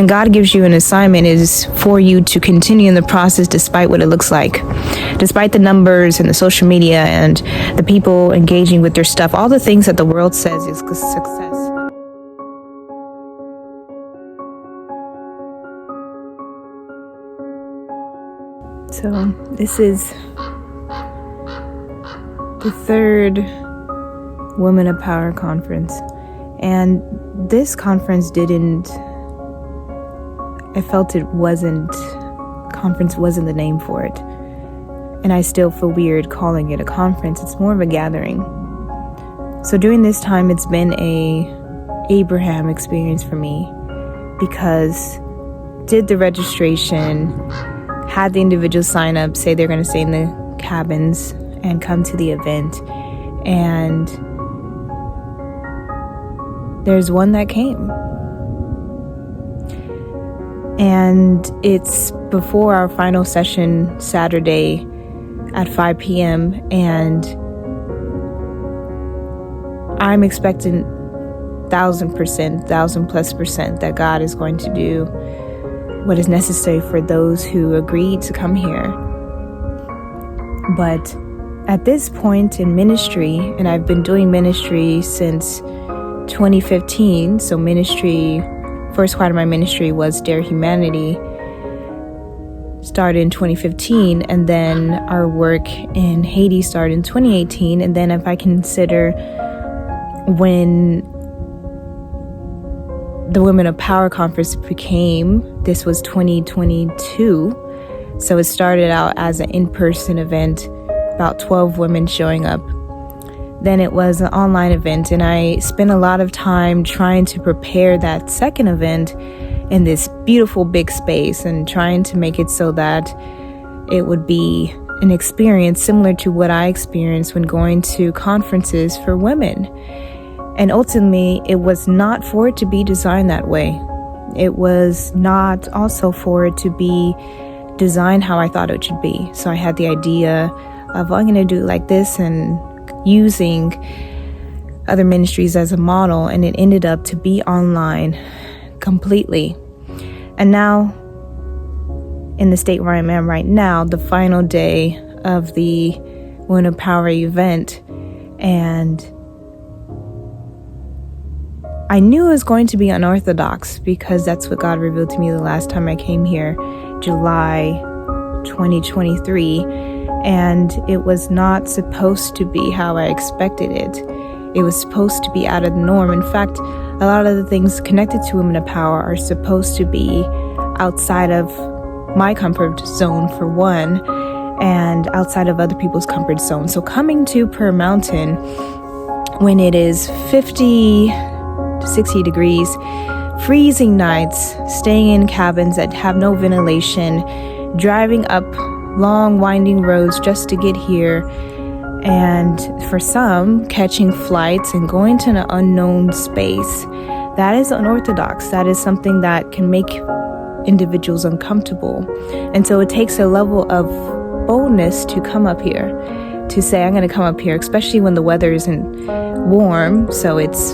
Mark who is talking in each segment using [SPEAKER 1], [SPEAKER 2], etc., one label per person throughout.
[SPEAKER 1] And God gives you an assignment is for you to continue in the process despite what it looks like. Despite the numbers and the social media and the people engaging with your stuff, all the things that the world says is success. So this is the third Women of Power conference. And this conference I felt conference wasn't the name for it. And I still feel weird calling it a conference. It's more of a gathering. So during this time, it's been a Abraham experience for me, because did the registration, had the individuals sign up, say they're going to stay in the cabins and come to the event. And there's one that came. And it's before our final session Saturday at 5 p.m. And I'm expecting 1,000% that God is going to do what is necessary for those who agreed to come here. But at this point in ministry, and I've been doing ministry since 2015, so first part of my ministry was Dare Humanity, started in 2015, and then our work in Haiti started in 2018. And then if I consider when the Women of Power Conference this was 2022. So it started out as an in-person event, about 12 women showing up. Then it was an online event, and I spent a lot of time trying to prepare that second event in this beautiful big space and trying to make it so that it would be an experience similar to what I experienced when going to conferences for women. And ultimately, it was not for it to be designed that way. It was not also for it to be designed how I thought it should be. So I had the idea of, I'm going to do it like this, and using other ministries as a model, and it ended up to be online completely. And now, in the state where I am right now, the final day of the Women of Power event, and I knew it was going to be unorthodox because that's what God revealed to me the last time I came here, July 2023, and it was not supposed to be how I expected it. It was supposed to be out of the norm. In fact, a lot of the things connected to Women of Power are supposed to be outside of my comfort zone, for one, and outside of other people's comfort zone. So coming to Pearl Mountain when it is 50 to 60 degrees, freezing nights, staying in cabins that have no ventilation, driving up long winding roads just to get here, and for some catching flights and going to an unknown space, that is unorthodox. That is something that can make individuals uncomfortable. And so it takes a level of boldness to come up here, to say, I'm going to come up here, especially when the weather isn't warm. So it's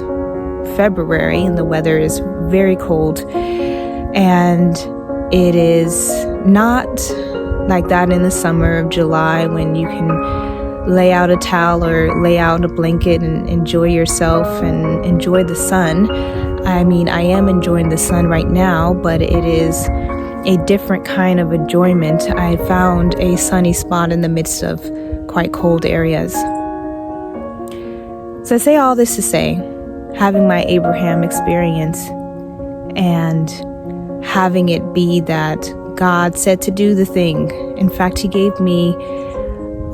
[SPEAKER 1] February and the weather is very cold, and it is not like that in the summer of July when you can lay out a towel or lay out a blanket and enjoy yourself and enjoy the sun. I mean, I am enjoying the sun right now, but it is a different kind of enjoyment. I found a sunny spot in the midst of quite cold areas. So I say all this to say, having my Abraham experience and having it be that God said to do the thing. In fact, he gave me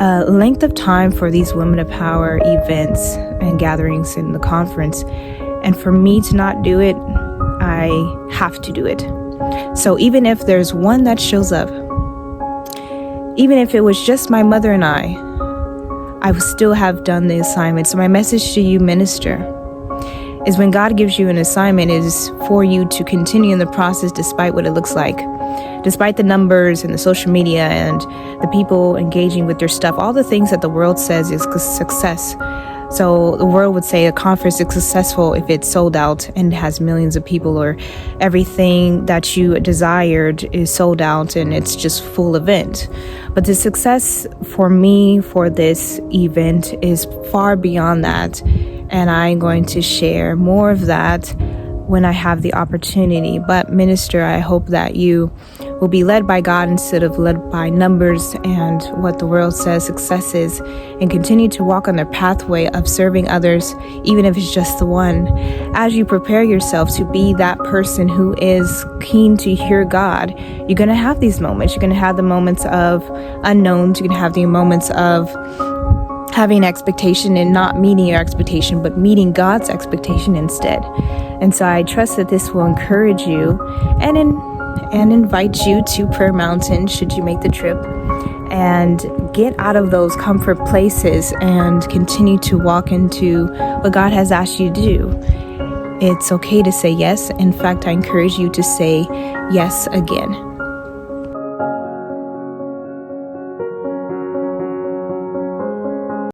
[SPEAKER 1] a length of time for these Women of Power events and gatherings in the conference. And for me to not do it, I have to do it. So even if there's one that shows up, even if it was just my mother and I would still have done the assignment. So my message to you, minister, is when God gives you an assignment, it is for you to continue in the process despite what it looks like. Despite the numbers and the social media and the people engaging with your stuff, all the things that the world says is success. So the world would say a conference is successful if it's sold out and has millions of people, or everything that you desired is sold out and it's just full event. But the success for me for this event is far beyond that. And I'm going to share more of that when I have the opportunity. But minister, I hope that you will be led by God instead of led by numbers and what the world says success is, and continue to walk on the pathway of serving others, even if it's just the one. As you prepare yourself to be that person who is keen to hear God, you're going to have these moments. You're going to have the moments of unknowns. You're going to have the moments of having expectation and not meeting your expectation, but meeting God's expectation instead. And so I trust that this will encourage you and invite you to Prayer Mountain should you make the trip, and get out of those comfort places and continue to walk into what God has asked you to do. It's okay to say yes. In fact, I encourage you to say yes again.